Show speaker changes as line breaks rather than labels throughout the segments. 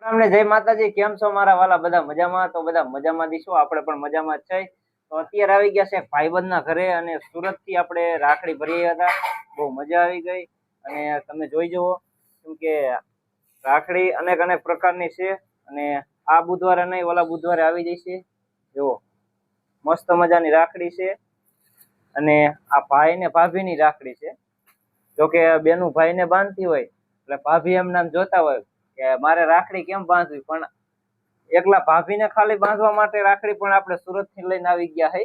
અમને જય માતાજી, કેમ છો મારા વાલા? બધા મજામાં? તો બધા મજામાં દીશો, આપણે પણ મજામાં જ છે. તો અત્યારે આવી ગયા છે ભાઈબંધ ના ઘરે અને સુરત થી આપણે રાખડી ભરી હતા. બહુ મજા આવી ગઈ અને તમે જોઈ જુઓ કેમ કે રાખડી અનેક અનેક પ્રકારની છે અને આ બુધવારે નહીં, ઓલા બુધવારે આવી જશે. જુઓ મસ્ત મજાની રાખડી છે અને આ ભાઈ ને ભાભી ની રાખડી છે. જોકે બેનું ભાઈ ને બાંધતી હોય એટલે ભાભી એમ નામ જોતા હોય કે મારે રાખડી કેમ બાંધવી, પણ એકલા ભાભીને ખાલી બાંધવા માટે રાખડી પણ આપણે સુરત થી લઈને આવી ગયા હે.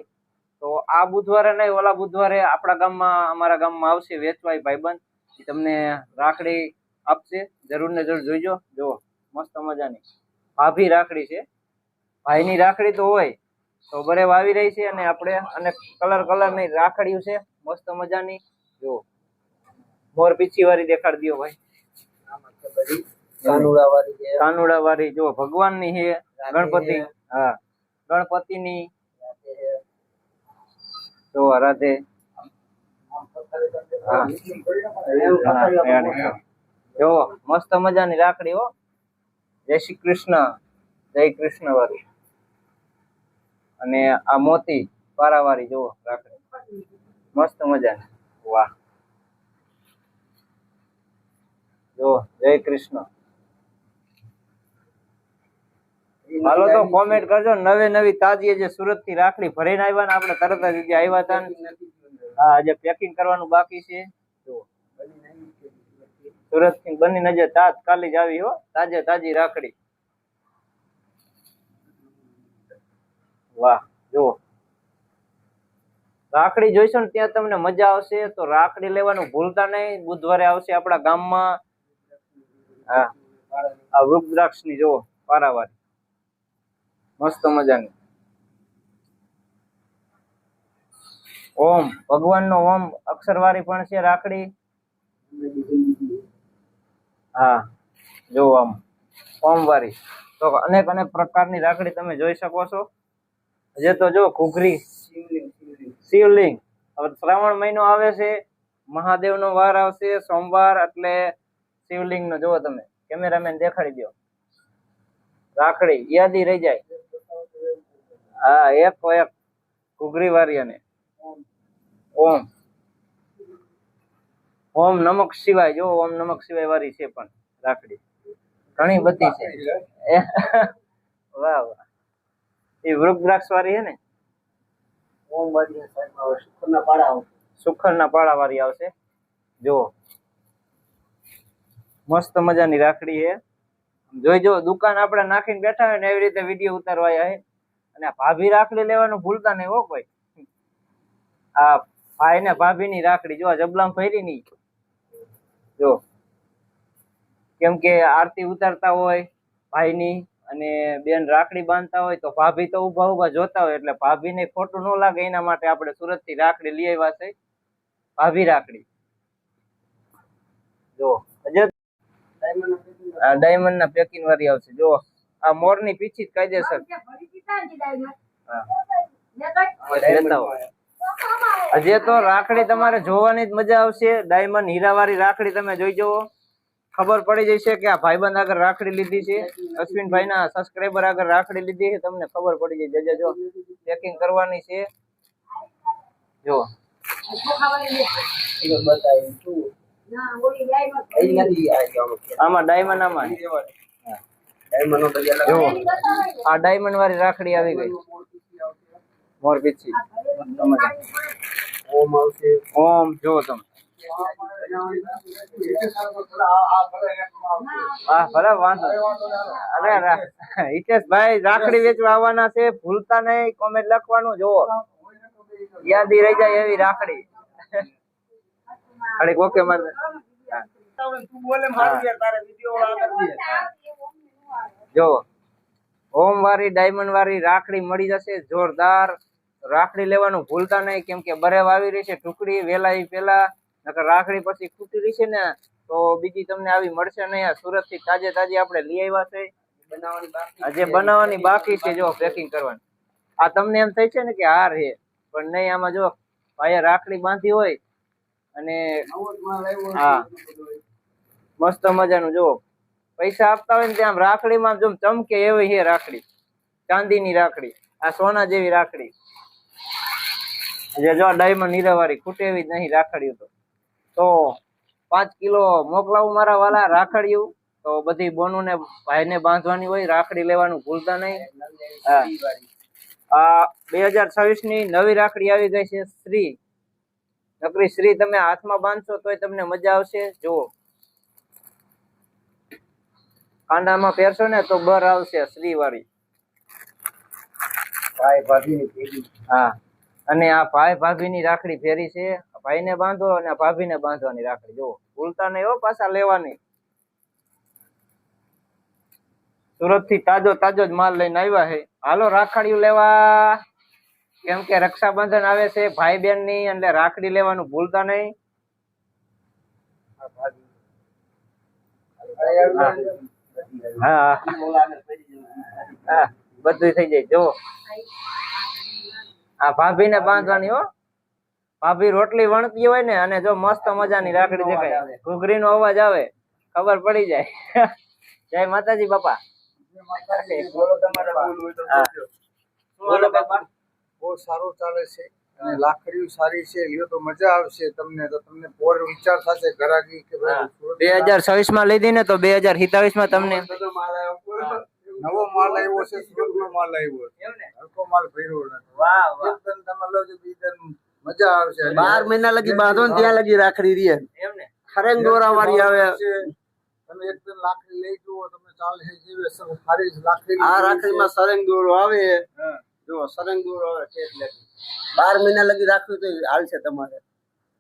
તો આ બુધવારે નહીં, ઓલા બુધવારે આપણા ગામમાં, અમારા ગામમાં આવશે વેચવાય ભાઈબંધ, તમને રાખડી આપશે. જરૂર ને જરૂર જોઈજો. જો મસ્ત મજાની ભાભી રાખડી છે. ભાઈની રાખડી તો હોય તો બરે આવી રહી છે અને આપણે અને કલર ની રાખડીઓ છે મસ્ત મજાની. જો મોર પીછી વાળી દેખાડી દો ભાઈ. કાનુડા વાળી જો ભગવાન ની છે. ગણપતિ, હા ગણપતિ ની જો રાધે. જો મસ્ત મજાની રાખડી હો. જય શ્રી કૃષ્ણ, જય કૃષ્ણ વાળી. અને આ મોતી પારાવાળી જો રાખડી મસ્ત મજાની. વાહ જો જય કૃષ્ણ. હાલો તો કોમેન્ટ કરજો. નવી નવી તાજી જે સુરત થી રાખડી ભરીને આવ્યા ને, આપણે તરત જ આવ્યા હતા. હા, આજે પેકિંગ કરવાનું બાકી છે. જો સુરત થી બની નજર તાત્કાલિક આવી હો, તાજે તાજી રાખડી. વાહ જો રાખડી જોઈશો ને ત્યાં તમને મજા આવશે. તો રાખડી લેવાનું ભૂલતા નહીં. બુધવારે આવશે આપણા ગામમાં. હા, આ વૃક્ષદ્રાક્ષ ની જો પારાવાળી મસ્ત મજાની. ઓમ ભગવાન નો ઓમ અક્ષર વાળી પણ છે રાખડી. હા જો આમ ઓમ વાળી. તો અનેક અનેક પ્રકારની રાખડી તમે જોઈ શકો છો. હજે તો જો ઘૂઘરી, શિવલિંગ. હવે શ્રાવણ મહિનો આવે છે, મહાદેવ નો વાર આવશે સોમવાર, એટલે શિવલિંગ નો જોવો તમે. કેમેરામેન દેખાડી દો. રાખડી યાદી રહી જાય. હા, એક ઘૂઘરી વાળી અને ઓમ ઓમ નમક શિવાય. જો ઓમ નમક શિવાય વાળી છે પણ રાખડી ઘણી બધી છે. વાહ વાહ. એ વૃક્ષદ્રાક્ષ વાળી છે ને, ઓમ વાળી સુખર ના પાડા વાળી આવશે. જો મસ્ત મજાની રાખડી છે. જોઈજો. દુકાન આપણે નાખીને બેઠા હોય ને એવી રીતે વિડીયો ઉતારવા આવ્યા છે. અને ભાભી રાખડી લેવાનું ભૂલતા નહીં હો કોઈ. આ ભાઈ ને ભાભી ની રાખડી જો જબલામ ફેરી ની. જો કેમ કે આરતી ઉતારતા હોય ભાઈ ની અને બેન રાખડી બાંધતા હોય તો ભાભી તો ઉભા ઉભા જોતા હોય, એટલે ભાભી ને ખોટું ન લાગે એના માટે આપણે સુરત થી રાખડી લઈ આવ્યા છે. ભાભી રાખડી જો ડાયમંડ ના પેકિંગ વાળી આવશે. જો આ મોર ની પીછી જ કાયદેસર. હજી તો રાખડી તમારે જોવાની જ મજા આવશે. ડાયમંડ હીરા વાળી રાખડી તમે જોઈ જવો. ખબર પડી જશે કે આ ભાઈબંધ આગળ રાખડી લીધી છે. અશ્વિનભાઈ ના સબસ્ક્રાઈબર આગળ રાખડી લીધી છે. તમને ખબર પડી જશે. જો પેકિંગ કરવાની છે. જો આમાં ડાયમંડ, આમાં જો આ ડાયમંડ વાળી રાખડી આવી ગઈ. મોર પીછી ઓમ આવશે. ઓમ જો તમે. હા ભલે વાંધો. અરે હિતેશભાઈ રાખડી વેચવા આવવાના છે, ભૂલતા નહીં કોમેન્ટ લખવાનું. જો યાદી રહી જાય એવી રાખડી. અરે ઓકે મારે જો ઓમ વાળી ડાયમંડ વાળી રાખડી મળી જશે. જોરદાર રાખડી લેવાનું ભૂલતા નહીં, કેમ કે બરેવ આવી રહી છે ટુકડી વેલા પેલા. નકર રાખડી પછી ખૂટી રહી છે ને તો બીજી તમને આવી મળશે નહીં. સુરત થી તાજે તાજી આપણે લઈ આવ્યા છે. આજે બનાવવાની બાકી છે. જો પેકિંગ કરવાની. આ તમને એમ થાય છે ને કે હાર છે, પણ નહીં. આમાં જો ભાઈએ રાખડી બાંધી હોય અને હા મસ્ત મજાનું જો પૈસા આપતા હોય ને ત્યાં આમ રાખડીમાં જેમ ચમકે એવી છે રાખડી, ચાંદીની રાખડી, આ સોના જેવી રાખડી. જે જો ડાયમંડ હીરાવાળી ખૂટે એવી જ નહીં રાખડીઓ. તો 5 કિલો મોકલાવું મારા વાલા રાખડીયું. તો બધી બોનુને ભાઈને બાંધવાની હોય, રાખડી લેવાનું ભૂલતા નહીં. આ 2026 ની નવી રાખડી આવી ગઈ છે શ્રી. નકરી શ્રી તમે હાથમાં બાંધશો તોય તમને મજા આવશે. જુઓ કાંડામાં પહેરશો ને તો બર આવશે શ્રી વાળી.
ભાઈ ભાભીની પેઢી.
હા, અને આ ભાઈ ભાભીની રાખડી ફેરી છે. ભાઈને બાંધો અને ભાભીને બાંધવાની રાખડી. જુઓ ભૂલતા નહીં હો, પાછા લેવાની. સુરત થી તાજો તાજો જ માલ લઈને આવ્યા છે. હાલો રાખડીયું લેવા, કેમ કે રક્ષાબંધન આવે છે ભાઈ બેન ની, એટલે રાખડી લેવાનું ભૂલતા નહીં. હા હા, બધું થઈ જાય. જો આ ભાભી ને બાંધવાની હો. ભાભી રોટલી વણતી હોય ને, અને જો મસ્ત મજાની રાખડી દેખાય, ઘૂઘરી નો અવાજ આવે, ખબર પડી જાય. જય માતાજી બાપા. બોલો બાપા.
બહુ સારું ચાલે છે અને લાકડીઓ સારી છે. લ્યો તો મજા આવશે તમને. તો તમને પોર વિચાર થશે ઘરાકી કે ભાઈ
2026 માં લીધી ને તો 2027 માં તમને
નવો માલ આવ્યો છે, સુરતનો માલ આવ્યો છે, હલકો માલ ભર્યો નથી.
વાહ વાહ,
તમે લો છો બીજન મજા આવશે.
12 મહિના લગી બાંધો ને ત્યાં લગી રાખડી રહે.
એમ ને
ખરેંગ દોરા વાળી આવે.
તમે એકદમ લાકડી લઈ જુઓ, તમે ચાલે છે જેવી સારી લાકડી.
આ રાખડીમાં સરંગ દોરો આવે. જો સરંગ દોરો આવે છે એટલે 12 મહિના લગી રાખવી તો હાલશે તમારે.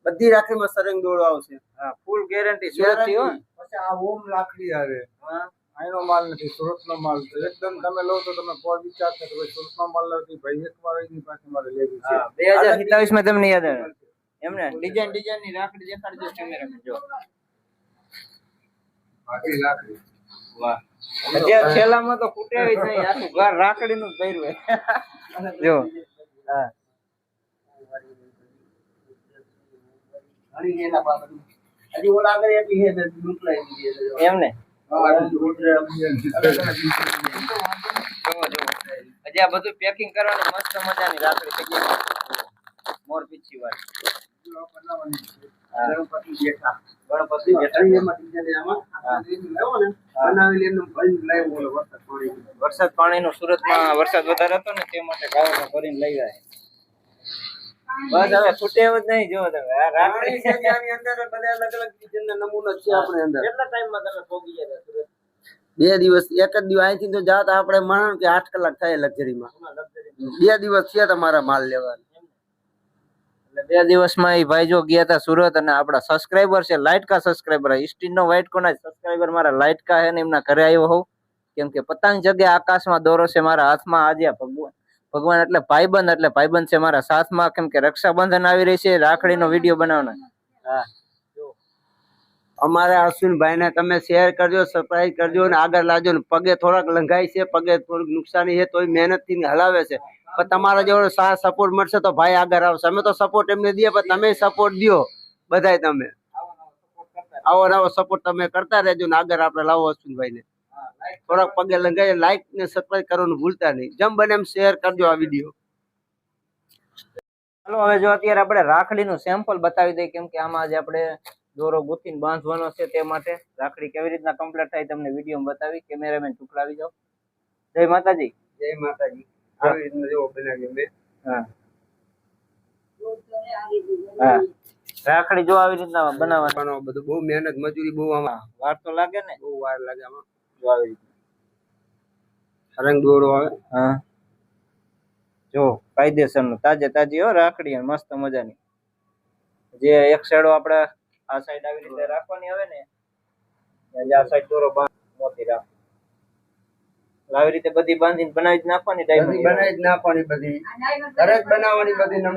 બધી રાખડીમાં સરંગ દોરો આવશે.
હા, ફૂલ ગેરંટી સુરત થી હો.
પછી આ ઓમ લાકડી આવે.
હા,
આનો માલ નથી, સુરતનો માલ છે. એકદમ તમે લો તો તમે કોઈ વિચાર થતો ભાઈ સુરતનો માલ નથી, ભાઈ એકવાર એની પાસે મારે લેવી છે.
2027 માં તમને યાદ આવે એમને. ડિઝાઇન ની રાખડી દેખાડજો કેમેરામાં. જો
બાકી લાકડી.
વાહ, અત્યારે છેલ્લામાં તો ફૂટે જ નહીં, આખું ઘર રાખડીનું જ ભર્યું હોય. જો હા,
હજી ઓલા આગળ એટલી છે ને લૂંટલાઈ દીધી છે.
એમને હજી આ બધું પેકિંગ કરવાનું મસ્ત મજાની રાખડી થઈ ગઈ. મોર પીછી વાળી
ગણપતિ બેઠા. ગણપતિ બેઠા એમાં ડિઝાઇન આમાં લેવો ને બનાવેલી એમને ભરીને લાવ્યો બોલો.
વરસાદ પાણીનો સુરતમાં વરસાદ વધારે હતો ને તે માટે ગાવામાં ભરીને લઈ ગયા. બસ હવે છૂટે એવું જ નહીં. જો તમે આ રાખડી છે
આની અંદર બધા અલગ અલગ ડિઝાઇનના નમૂના છે આપણે અંદર.
કેટલા ટાઈમમાં તમે પહોંચી ગયા સુરત?
2 દિવસ, એક જ દિવસ અહીંથી તો જાતા આપણે માનો કે 8 કલાક થાય લક્ઝરીમાં. 2 દિવસ છે તમારા માલ લેવા.
એટલે 2 દિવસમાં એ ભાઈ જો ગયા હતા સુરત. અને આપડા સબસ્ક્રાઈબર છે, લાઇટકા સબસ્ક્રાઈબર, ઇસ્ટીન નો વ્હાઇટ કોના સબસ્ક્રાઈબર મારા લાઇટકા છે ને એમના ઘરે આવ્યો હોઉં. કેમ કે પતંગ જગ્યા આકાશમાં દોરો છે મારા હાથમાં. આજે ભગવાન એટલે ભાઈબંધ છે મારા સાથમાં. કેમ કે રક્ષાબંધન આવી રહી છે, રાખડીનો વિડીયો બનાવવાનો. હા,
અમારે અશ્વિનભાઈ ને તમે શેર કરજો, સરપ્રાઈઝ કરજો અને આગળ લાવજો. ને પગે થોડાક લંઘાઈ છે, પગે થોડીક નુકસાની છે, તોય મહેનત થી હલાવે છે. પણ તમારા જેવો સાથ સપોર્ટ મળશે તો ભાઈ આગળ આવશે. અમે તો સપોર્ટ એમને દઈએ, પણ તમે સપોર્ટ દો બધાય. તમે આવો નવો સપોર્ટ તમે કરતા રહેજો ને આગળ આપણે લાવો અશ્વિનભાઈ ને. થોડાક પગે લંઘાઈ, લાઈક ને સબસ્ક્રાઈબ કરવાનું ભૂલતા નહીં. જેમ બને એમ શેર કરજો આ વિડીયો.
ચાલો હવે જો અત્યારે આપણે રાખડીનું સેમ્પલ બતાવી દઈએ. કેમ કે આમાં આજે આપણે દોરો ગુથીને બાંધવાનો છે, તે માટે રાખડી કેવી રીતના કમ્પ્લીટ થાય તમને વિડીયોમાં બતાવી. કેમેરામેન ટુકડાવી જાઓ. જય માતાજી.
જય માતાજી. આવી રીતના જેવો બનાવ્યો મેં.
હા હા, રાખડી જો આવી રીતના બનાવવાનું.
બધું બહુ મહેનત મજૂરી બહુ આમાં
વાર તો લાગે ને,
બહુ વાર લાગે આમાં.
જો આવી રીતના
રંગ દોરો આવે.
હા, જો કાયદેસર નું તાજે તાજી હો રાખડી, મસ્ત મજાની. જે એક સાઈડો આપણે આ સાઈડ આવી રીતે રાખવાની આવે ને, આ સાઈડ દોરો મોતી રાખ. આવી રીતે બધી બાંધીને બનાવી જ નાખવાની.
બનાવી જ નાખવાની બધી. ઘરે જ બનાવવાની બધી નમૂના.